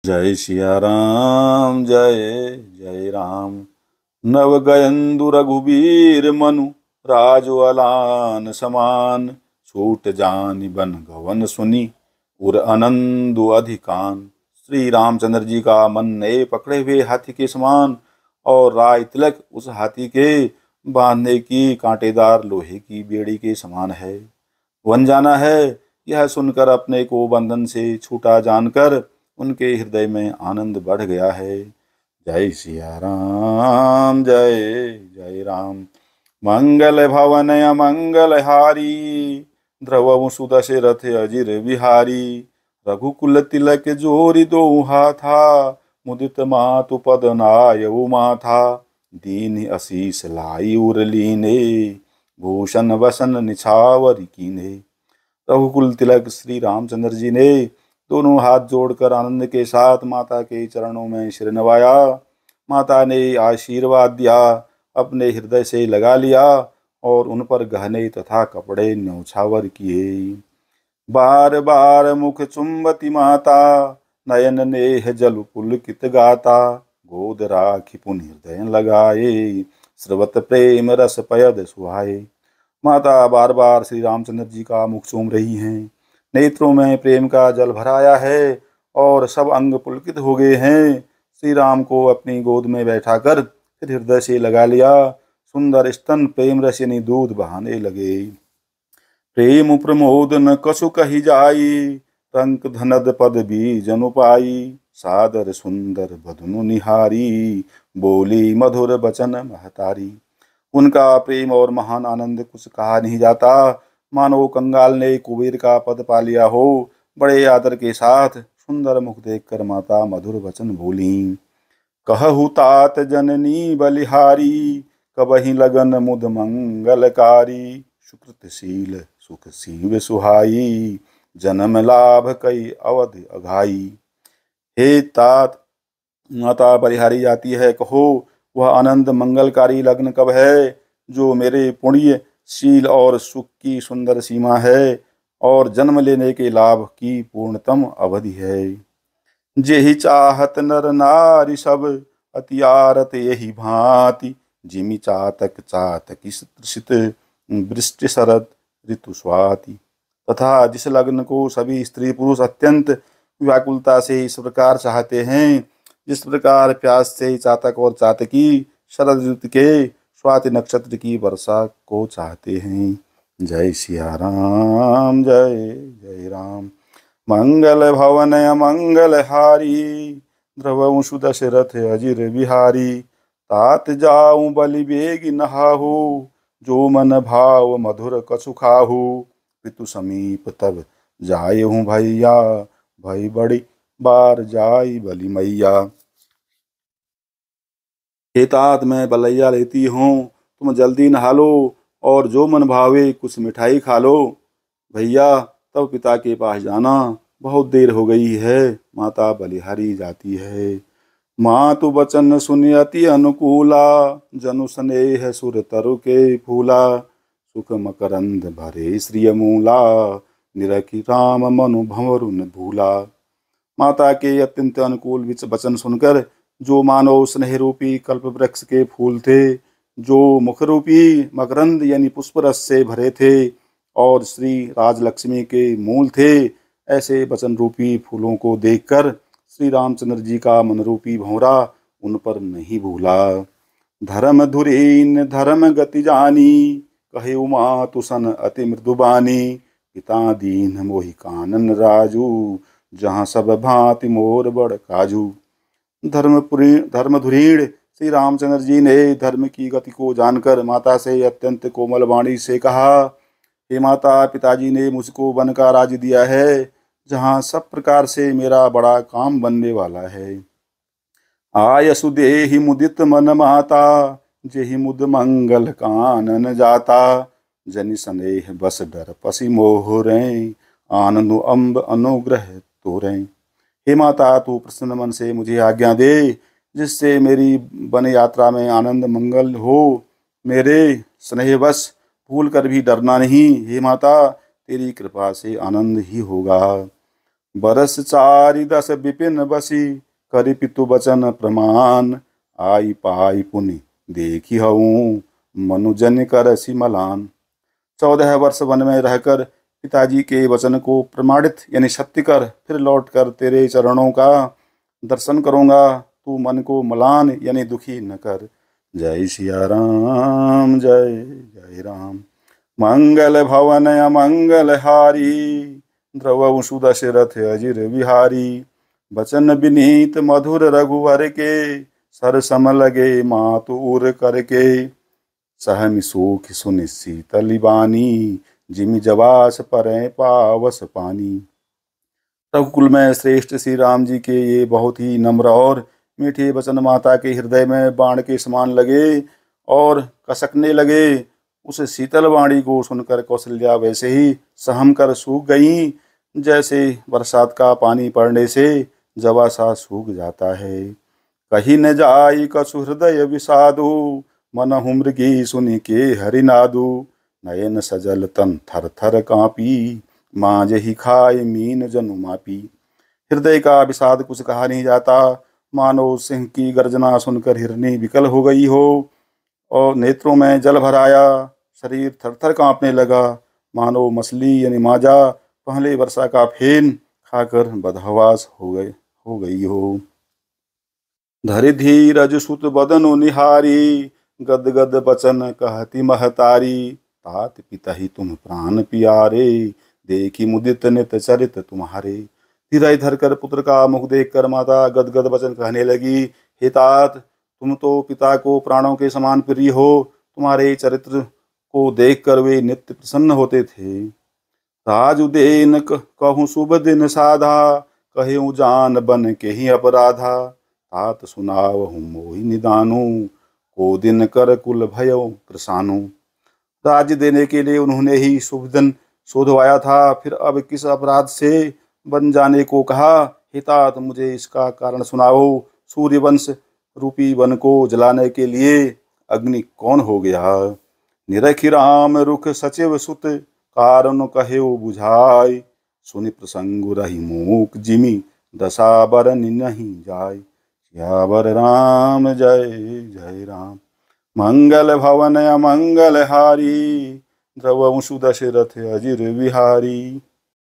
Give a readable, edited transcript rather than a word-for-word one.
जय सिया राम जय जय राम। नव गयंदु रघुबीर मनु राजु अलान समान। छूट जानि बन गवन सुनी उर आनंदु अधिकान। श्री रामचंद्र जी का मन नए पकड़े हुए हाथी के समान और राय तिलक उस हाथी के बांधने की कांटेदार लोहे की बेड़ी के समान है। वन जाना है, यह सुनकर अपने को बंधन से छूटा जानकर उनके हृदय में आनंद बढ़ गया है। जय सिया राम जय जय राम। मंगल भवन अमंगल हारी ध्रुव सुदशरथ अजिर बिहारी। रघुकुल तिलक जोरि दो हाथा मुदित मातु पद नायउ माथा। दीन आशीष लाई उर लीने भूषण वसन निछावर कीने। रघुकुल तिलक श्री रामचंद्र जी ने दोनों हाथ जोड़कर आनंद के साथ माता के चरणों में सिर नवाया। माता ने आशीर्वाद दिया, अपने हृदय से लगा लिया और उन पर गहने तथा कपड़े न्यौछावर किए। बार बार मुख चुंबती माता नयन नेह जल पुलकित गाता। गोद राखी पुन हृदय लगाए स्रवत प्रेम रस पयद सुहाए। माता बार बार श्री रामचंद्र जी का मुख चूम रही हैं, नेत्रों में प्रेम का जल भराया है और सब अंग पुलकित हो गए हैं। श्री राम को अपनी गोद में बैठाकर फिर हृदय से लगा लिया। सुंदर स्तन प्रेम रस यानी दूध बहाने लगे। प्रेम प्रमोद न कछु कही जाई रंक धनद पद भी जनु पाई। सादर सुंदर बदनु निहारी बोली मधुर बचन महतारी। उनका प्रेम और महान आनंद कुछ कहा नहीं जाता, मानो कंगाल ने कुबेर का पद पा लिया हो। बड़े आदर के साथ सुंदर मुख देखकर माता मधुर वचन बोली। कहु तात जननी बलिहारी कबहि लगन मुद मंगलकारी। सुकृतशील सुख सीव सुहाई जन्म लाभ कई अवध अघाई। हे तात, माता बलिहारी जाती है, कहो वह आनंद मंगलकारी लग्न कब है जो मेरे पुण्य शील और सुख की सुंदर सीमा है और जन्म लेने के लाभ की पूर्णतम अवधि है। जेहि चाहत नर नारी सब अतियारत यही भांति। जिमि चातक चातक शीत वृष्टि शरद ऋतु स्वाति। तथा जिस लग्न को सभी स्त्री पुरुष अत्यंत व्याकुलता से इस प्रकार चाहते हैं, जिस प्रकार प्यास से चातक और चातकी शरद ऋतु के स्वाति नक्षत्र की वर्षा को चाहते हैं। जय सिया राम जय जय राम। मंगल भवन अमंगल हारी ध्रुव सुदशरथ अजिर बिहारी। तात जाऊं बलि बेग नहाहु जो मन भाव मधुर कछु खाहु। ऋतु समीप तब जाए हूँ भैया भई बड़ी बार जाई बलि मैया। हे तात, मैं बलैया लेती हूँ, तुम जल्दी नहा लो और जो मन भावे कुछ मिठाई खा लो। भैया तब पिता के पास जाना, बहुत देर हो गई है। माता बलिहारी जाती है। मातु बचन सुनि अति अनुकूला जनु स्नेह सुर तरु के फूला। सुख मकरंद भरे श्रिय मूला निरखी राम मनु भंवरु न भूला। माता के अत्यंत अनुकूल वचन सुनकर जो मानव स्नेह रूपी कल्प वृक्ष के फूल थे, जो मुख रूपी मकरंद यानी पुष्प रस से भरे थे और श्री राजलक्ष्मी के मूल थे, ऐसे वचन रूपी फूलों को देखकर श्री रामचंद्र जी का मन रूपी भंवरा उन पर नहीं भूला। धर्म धुरीन धर्म गति जानी कहे उमा तुसन अति मृदुबानी। पिता दीन मोहि कानन राजू जहाँ सब भांति मोर बड़ काजू। धर्मधुरीण श्री रामचंद्र जी ने धर्म की गति को जानकर माता से अत्यंत कोमल वाणी से कहा, हे माता, पिताजी ने मुझको वन का राज्य दिया है जहाँ सब प्रकार से मेरा बड़ा काम बनने वाला है। आयसु देहि मुदित मन माता जेहि मुद मंगल कानन जाता। जनि स्नेह बस डर पसी मोहरें आनंद अम्ब अनुग्रह तोरें। हे माता, तू प्रसन्न मन से मुझे आज्ञा दे जिससे मेरी वन यात्रा में आनंद मंगल हो। मेरे स्नेहवश भूल कर भी डरना नहीं। हे माता, तेरी कृपा से आनंद ही होगा। बरस चारि दस विपिन बसी, करि पितु बचन प्रमाण। आई पाई पुनि देखी हूँ, मनुजन करसि मलान। 14 वर्ष वन में रहकर पिताजी के वचन को प्रमाणित यानी सत्य कर फिर लौट कर तेरे चरणों का दर्शन करूंगा। तू मन को मलान यानी दुखी न कर। जय सिया राम, जय जय राम। मंगल भवन अमंगल हारी, द्रवहु सुदशरथ अजिर बिहारी। बचन विनीत मधुर रघुवर के, सर सम लगे मातु उर करके। सहमि सुख सुनि शीतल बानी, जिमि जवास परै पावस पानी। रघुकुल में श्रेष्ठ श्री राम जी के ये बहुत ही नम्र और मीठे वचन माता के हृदय में बाण के समान लगे और कसकने लगे। उस शीतल वाणी को सुनकर कौशल्या वैसे ही सहम कर सूख गई, जैसे बरसात का पानी पड़ने से जवा सा सूख जाता है। कही न जाई कछु हृदय विषादु, मनहु मृगी सुनि के हरिनादु। नयन सजल तन थर थर कांपी, मांझहि खाए मीन जनु मापी। हृदय का विषाद कुछ कहा नहीं जाता, मानो सिंह की गर्जना सुनकर हिरनी विकल हो गई हो और नेत्रों में जल भर आया, शरीर थर थर कांपने लगा, मानो मछली यानी माजा पहले वर्षा का फेन खाकर बदहवास हो गई हो। धरि धीरज सुत बदनु निहारी, गद गद बचन कहती महतारी। तात पिता तुम प्राण पियारे, देखी मुदित नित चरित तुम्हारे। धीरज धरकर पुत्र का मुख देखकर माता गदगद वचन कहने लगी, हे तात, तुम तो पिता को प्राणों के समान प्रिय हो। तुम्हारे चरित्र को देखकर वे नित्य प्रसन्न होते थे। राज उदेन कहूँ शुभ दिन साधा, कहूँ जान बन के ही अपराधा। तात सुनावहु मोहि निदानु, को दिन कर कुल भयो प्रसानु। राज्य देने के लिए उन्होंने ही शुभ दिन शोधवाया था, फिर अब किस अपराध से बन जाने को कहा। हे तात, मुझे इसका कारण सुनाओ। सूर्यवंश रूपी वन को जलाने के लिए अग्नि कौन हो गया। निरखि राम रुख सचिव सुत, कारण कहेउ बुझाय। सुनि प्रसंग रही मूक जिमि, दशा बरन नहीं जाय। सियावर राम, जय जय राम। मंगल भवन अमंगल हारी, द्रवहु सुदशरथ अजिर बिहारी।